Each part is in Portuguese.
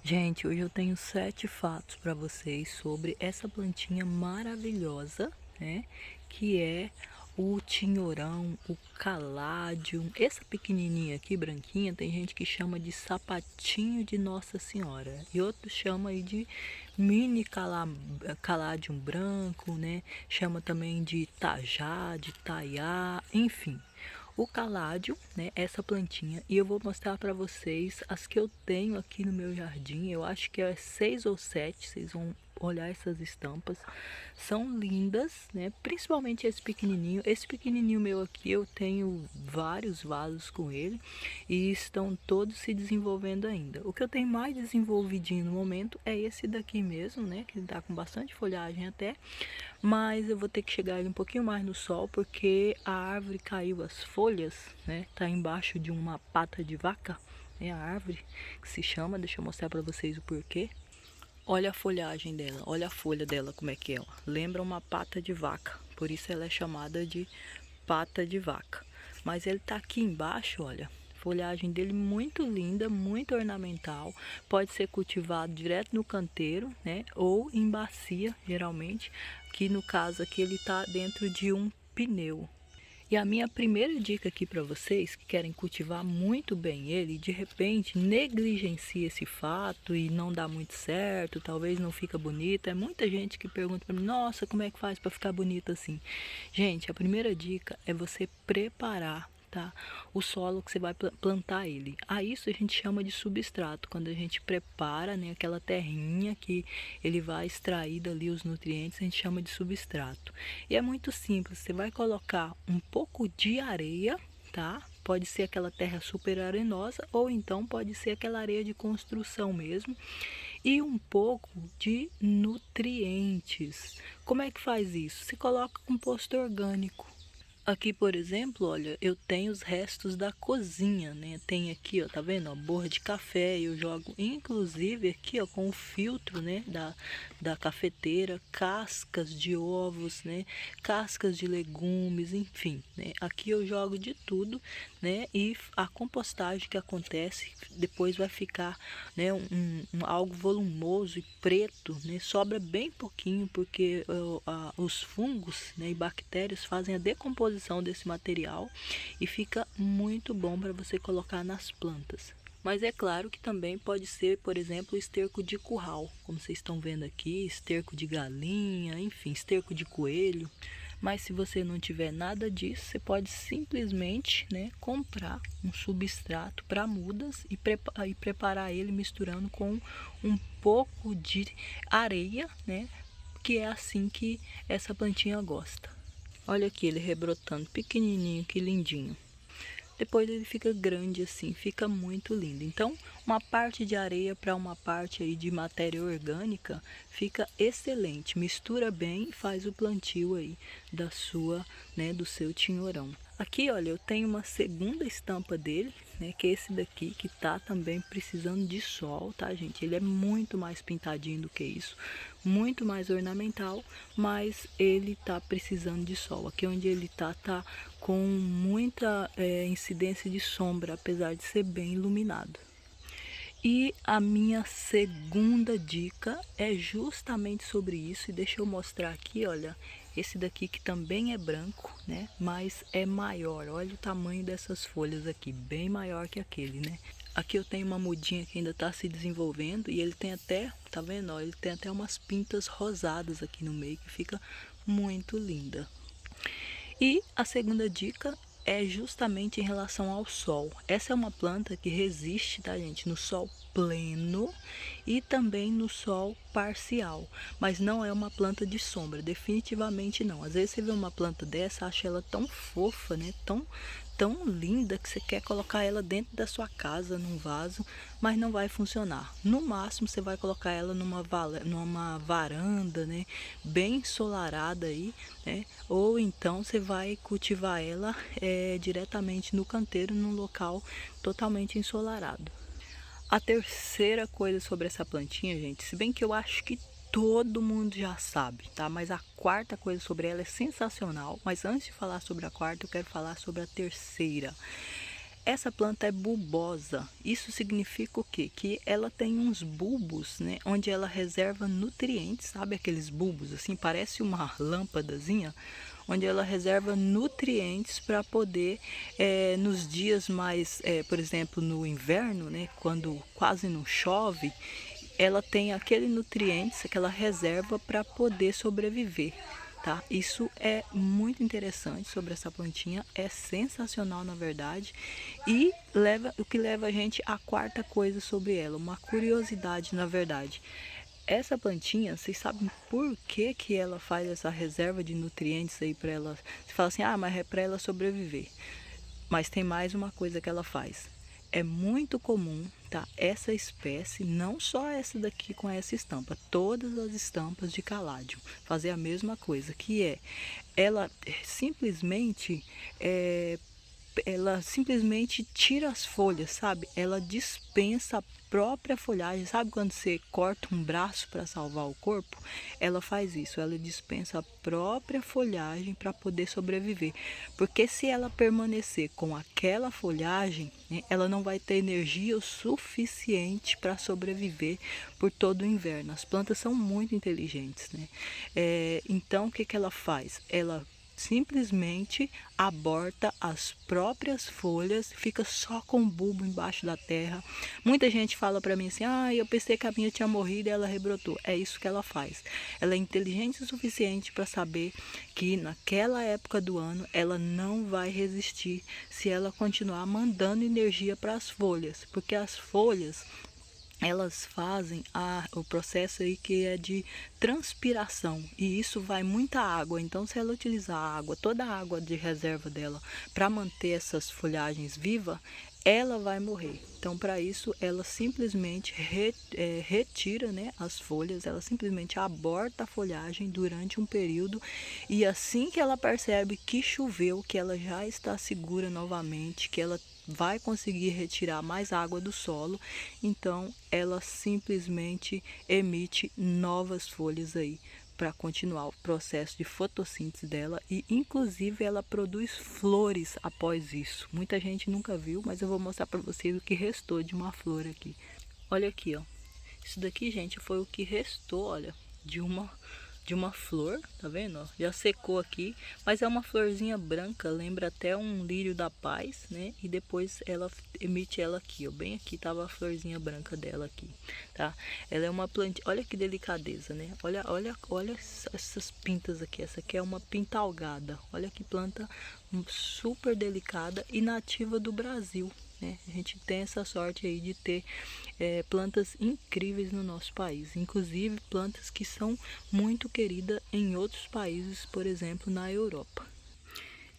Gente, hoje eu tenho 7 fatos para vocês sobre essa plantinha maravilhosa, né? Que é o tinhorão, o caládio. Essa pequenininha aqui, branquinha, tem gente que chama de sapatinho de Nossa Senhora. E outros chamam aí de mini caládio branco, né? Chama também de tajá, de taiá, enfim. O caládio, né, essa plantinha, e eu vou mostrar para vocês as que eu tenho aqui no meu jardim. Eu acho que é 6 ou 7, vocês vão olhar essas estampas. São lindas, né? Principalmente esse pequenininho. Esse pequenininho meu aqui, eu tenho vários vasos com ele e estão todos se desenvolvendo ainda. O que eu tenho mais desenvolvidinho no momento é esse daqui mesmo, né? Que tá com bastante folhagem até. Mas eu vou ter que chegar ele um pouquinho mais no sol, porque a árvore caiu as folhas, né? Tá embaixo de uma pata de vaca, é a árvore que se chama, deixa eu mostrar para vocês o porquê. Olha a folhagem dela, olha a folha dela como é que é, ó. Lembra uma pata de vaca, por isso ela é chamada de pata de vaca. Mas ele tá aqui embaixo, olha. Folhagem dele muito linda, muito ornamental. Pode ser cultivado direto no canteiro, né? Ou em bacia, geralmente. Que no caso aqui ele tá dentro de um pneu. E a minha primeira dica aqui para vocês que querem cultivar muito bem ele, de repente negligencia esse fato e não dá muito certo, talvez não fica bonito. É muita gente que pergunta para mim: "Nossa, como é que faz para ficar bonito assim?". Gente, a primeira dica é você preparar, tá? O solo que você vai plantar ele. A isso a gente chama de substrato, quando a gente prepara, né, aquela terrinha que ele vai extrair dali os nutrientes, a gente chama de substrato. E é muito simples, você vai colocar um pouco de areia, tá? Pode ser aquela terra super arenosa ou então pode ser aquela areia de construção mesmo. E um pouco de nutrientes. Como é que faz isso? Você coloca composto orgânico. Aqui, por exemplo, olha, eu tenho os restos da cozinha, né? Tem aqui, ó, tá vendo? Ó, borra de café, eu jogo inclusive aqui, ó, com o filtro, né, da cafeteira, cascas de ovos, né? Cascas de legumes, enfim, né? Aqui eu jogo de tudo, né? E a compostagem que acontece depois vai ficar, né, algo volumoso e preto, né? Sobra bem pouquinho porque os fungos, né, e bactérias fazem a decomposição desse material e fica muito bom para você colocar nas plantas. Mas é claro que também pode ser, por exemplo, esterco de curral, como vocês estão vendo aqui, esterco de galinha, enfim, esterco de coelho. Mas se você não tiver nada disso, você pode simplesmente, né, comprar um substrato para mudas e preparar ele misturando com um pouco de areia, né, que é assim que essa plantinha gosta. Olha aqui ele rebrotando pequenininho, que lindinho. Depois ele fica grande assim, fica muito lindo. Então, uma parte de areia para uma parte aí de matéria orgânica fica excelente. Mistura bem e faz o plantio aí da sua, né, do seu tinhorão. Aqui, olha, eu tenho uma segunda estampa dele, né, que é esse daqui, que tá também precisando de sol, tá, gente? Ele é muito mais pintadinho do que isso, muito mais ornamental, mas ele tá precisando de sol. Aqui onde ele tá com muita incidência de sombra, apesar de ser bem iluminado. E a minha segunda dica é justamente sobre isso, e deixa eu mostrar aqui, olha, esse daqui que também é branco, né, mas é maior. Olha o tamanho dessas folhas aqui, bem maior que aquele, né. Aqui eu tenho uma mudinha que ainda está se desenvolvendo e ele tem até, tá vendo, ó, ele tem até umas pintas rosadas aqui no meio que fica muito linda. E a segunda dica é justamente em relação ao sol. Essa é uma planta que resiste, tá, gente, no sol pleno e também no sol parcial, mas não é uma planta de sombra, definitivamente não. Às vezes você vê uma planta dessa, acha ela tão fofa, né, tão linda que você quer colocar ela dentro da sua casa, num vaso, mas não vai funcionar. No máximo você vai colocar ela numa varanda, né, bem ensolarada aí, né, ou então você vai cultivar ela diretamente no canteiro, num local totalmente ensolarado. A terceira coisa sobre essa plantinha, gente, se bem que eu acho que todo mundo já sabe, tá? Mas a quarta coisa sobre ela é sensacional. Mas antes de falar sobre a quarta, eu quero falar sobre a terceira. Essa planta é bulbosa. Isso significa o quê? Que ela tem uns bulbos, né? Onde ela reserva nutrientes, sabe aqueles bulbos assim? Parece uma lâmpadazinha, onde ela reserva nutrientes para poder, nos dias mais, por exemplo, no inverno, né? Quando quase não chove, ela tem aquele nutrientes, aquela reserva para poder sobreviver. Tá? Isso é muito interessante sobre essa plantinha, é sensacional na verdade, e o que leva a gente à quarta coisa sobre ela, uma curiosidade na verdade. Essa plantinha, vocês sabem por que que ela faz essa reserva de nutrientes aí para ela? Você fala assim, ah, mas é para ela sobreviver. Mas tem mais uma coisa que ela faz. É muito comum, tá? Essa espécie, não só essa daqui com essa estampa, todas as estampas de caládio fazer a mesma coisa, que é ela simplesmente ela simplesmente tira as folhas, sabe? Ela dispensa a própria folhagem. Sabe quando você corta um braço para salvar o corpo? Ela faz isso, ela dispensa a própria folhagem para poder sobreviver. Porque se ela permanecer com aquela folhagem, né, ela não vai ter energia o suficiente para sobreviver por todo o inverno. As plantas são muito inteligentes, né? Então, o que que ela faz? Ela simplesmente aborta as próprias folhas, fica só com o bulbo embaixo da terra. Muita gente fala para mim assim, ah, eu pensei que a minha tinha morrido e ela rebrotou. É isso que ela faz. Ela é inteligente o suficiente para saber que naquela época do ano ela não vai resistir se ela continuar mandando energia para as folhas, porque as folhas elas fazem o processo aí que é de transpiração e isso vai muita água. Então, se ela utilizar a água, toda a água de reserva dela para manter essas folhagens vivas, ela vai morrer. Então, para isso, ela simplesmente retira, né, as folhas, ela simplesmente aborta a folhagem durante um período e assim que ela percebe que choveu, que ela já está segura novamente, que ela vai conseguir retirar mais água do solo, então ela simplesmente emite novas folhas aí para continuar o processo de fotossíntese dela e inclusive ela produz flores após isso. Muita gente nunca viu, mas eu vou mostrar para vocês o que restou de uma flor aqui. Olha aqui, ó. Isso daqui, gente, foi o que restou, olha, de uma flor, tá vendo? Ó, já secou aqui, mas é uma florzinha branca, lembra até um lírio da paz, né? E depois ela emite ela aqui, ó, bem aqui tava a florzinha branca dela aqui, tá? Ela é uma planta, olha que delicadeza, né? Olha essas pintas aqui, essa aqui é uma pintalgada. Olha que planta super delicada e nativa do Brasil. A gente tem essa sorte aí de ter plantas incríveis no nosso país, inclusive plantas que são muito queridas em outros países, por exemplo, na Europa.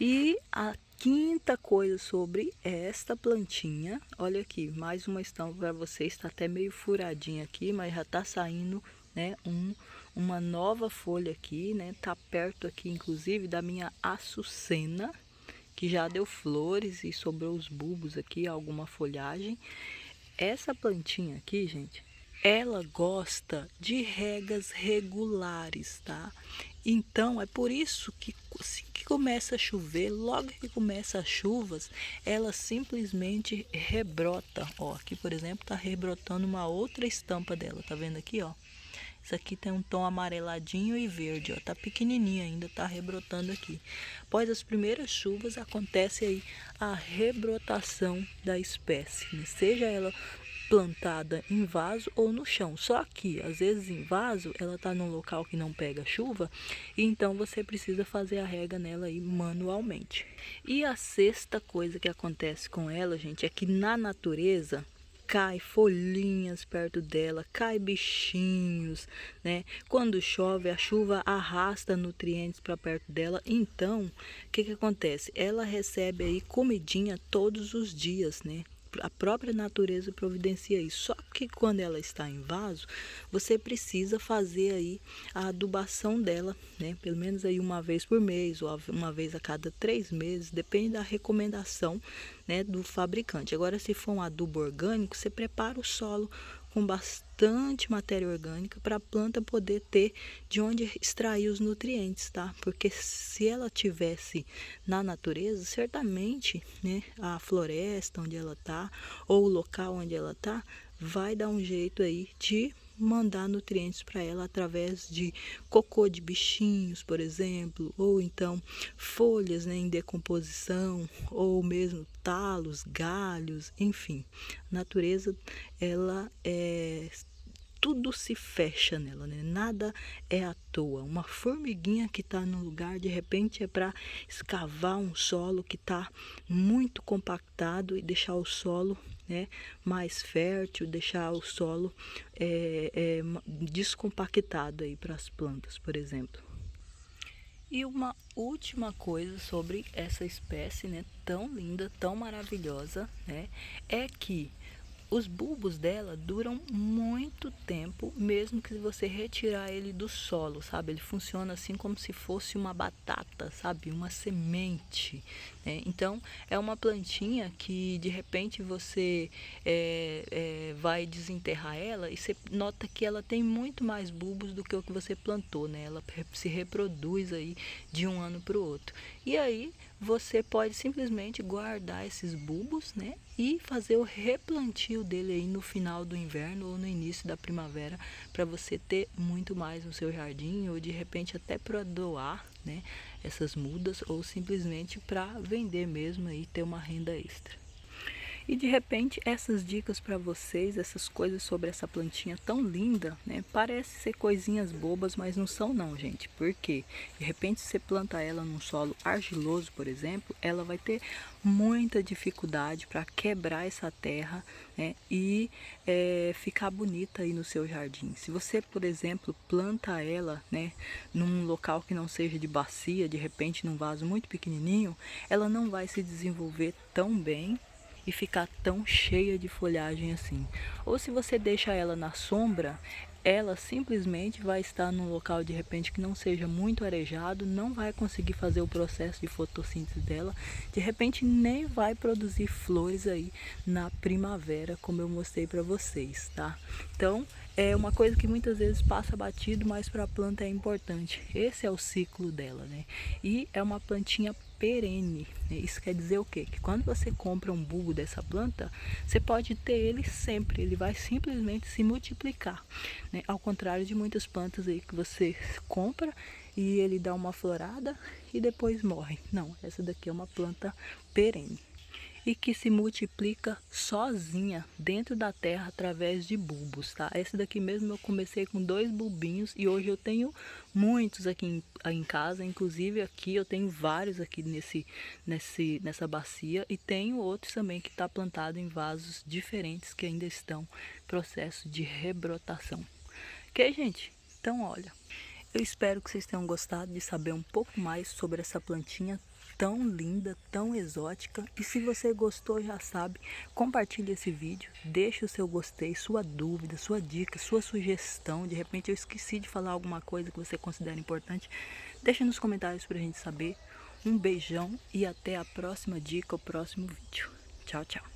E a quinta coisa sobre esta plantinha, olha aqui, mais uma estampa para vocês, está até meio furadinha aqui, mas já está saindo, né, uma nova folha aqui, né, tá perto aqui, inclusive, da minha açucena, que já deu flores e sobrou os bulbos aqui, alguma folhagem. Essa plantinha aqui, gente, ela gosta de regas regulares, tá? Então, é por isso que assim que começa a chover, logo que começa as chuvas, ela simplesmente rebrota. Ó, aqui, por exemplo, tá rebrotando uma outra estampa dela, tá vendo aqui, ó? Isso aqui tem um tom amareladinho e verde, ó, tá pequenininho ainda, tá rebrotando aqui. Após as primeiras chuvas, acontece aí a rebrotação da espécie, né? Seja ela plantada em vaso ou no chão. Só que, às vezes, em vaso, ela tá num local que não pega chuva, e então você precisa fazer a rega nela aí manualmente. E a sexta coisa que acontece com ela, gente, é que na natureza cai folhinhas perto dela, cai bichinhos, né? Quando chove, a chuva arrasta nutrientes para perto dela. Então, o que que acontece? Ela recebe aí comidinha todos os dias, né? A própria natureza providencia isso. Só que quando ela está em vaso, você precisa fazer aí a adubação dela, né? Pelo menos aí uma vez por mês ou uma vez a cada 3 meses, depende da recomendação, né, do fabricante. Agora, se for um adubo orgânico, você prepara o solo com bastante matéria orgânica para a planta poder ter de onde extrair os nutrientes, tá? Porque se ela tivesse na natureza, certamente, né, a floresta onde ela tá ou o local onde ela tá vai dar um jeito aí de mandar nutrientes para ela através de cocô de bichinhos, por exemplo, ou então folhas, né, em decomposição, ou mesmo talos, galhos, enfim. A natureza, ela tudo se fecha nela, né? Nada é à toa. Uma formiguinha que está no lugar, de repente é para escavar um solo que está muito compactado e deixar o solo, né, mais fértil, deixar o solo descompactado aí para as plantas, por exemplo. E uma última coisa sobre essa espécie, né, tão linda, tão maravilhosa, né, é que os bulbos dela duram muito tempo, mesmo que você retirar ele do solo, sabe? Ele funciona assim como se fosse uma batata, sabe? Uma semente, né? Então, é uma plantinha que de repente você vai desenterrar ela e você nota que ela tem muito mais bulbos do que o que você plantou, né? Ela se reproduz aí de um ano para o outro. E aí, você pode simplesmente guardar esses bulbos, né, e fazer o replantio dele aí no final do inverno ou no início da primavera, para você ter muito mais no seu jardim, ou de repente até para doar, né, essas mudas, ou simplesmente para vender mesmo e ter uma renda extra. E de repente essas dicas para vocês, essas coisas sobre essa plantinha tão linda, né? Parece ser coisinhas bobas, mas não são não, gente. Porque de repente você planta ela num solo argiloso, por exemplo, ela vai ter muita dificuldade para quebrar essa terra, né? E ficar bonita aí no seu jardim. Se você, por exemplo, planta ela, né, num local que não seja de bacia, de repente num vaso muito pequenininho, ela não vai se desenvolver tão bem e ficar tão cheia de folhagem assim. Ou se você deixa ela na sombra, ela simplesmente vai estar num local de repente que não seja muito arejado, não vai conseguir fazer o processo de fotossíntese dela, de repente nem vai produzir flores aí na primavera, como eu mostrei para vocês, tá? Então, é uma coisa que muitas vezes passa batido, mas para a planta é importante. Esse é o ciclo dela, né? E é uma plantinha perene. Isso quer dizer o quê? Que quando você compra um bulbo dessa planta, você pode ter ele sempre, ele vai simplesmente se multiplicar, né? Ao contrário de muitas plantas aí que você compra e ele dá uma florada e depois morre. Não, essa daqui é uma planta perene e que se multiplica sozinha dentro da terra através de bulbos, tá? Esse daqui mesmo eu comecei com 2 bulbinhos e hoje eu tenho muitos aqui em casa, inclusive aqui eu tenho vários aqui nessa bacia e tenho outros também que está plantado em vasos diferentes que ainda estão em processo de rebrotação. Ok, gente? Então, olha, eu espero que vocês tenham gostado de saber um pouco mais sobre essa plantinha tão linda, tão exótica. E se você gostou, já sabe, compartilhe esse vídeo, deixe o seu gostei, sua dúvida, sua dica, sua sugestão. De repente eu esqueci de falar alguma coisa que você considera importante. Deixa nos comentários pra gente saber. Um beijão e até a próxima dica, o próximo vídeo. Tchau, tchau.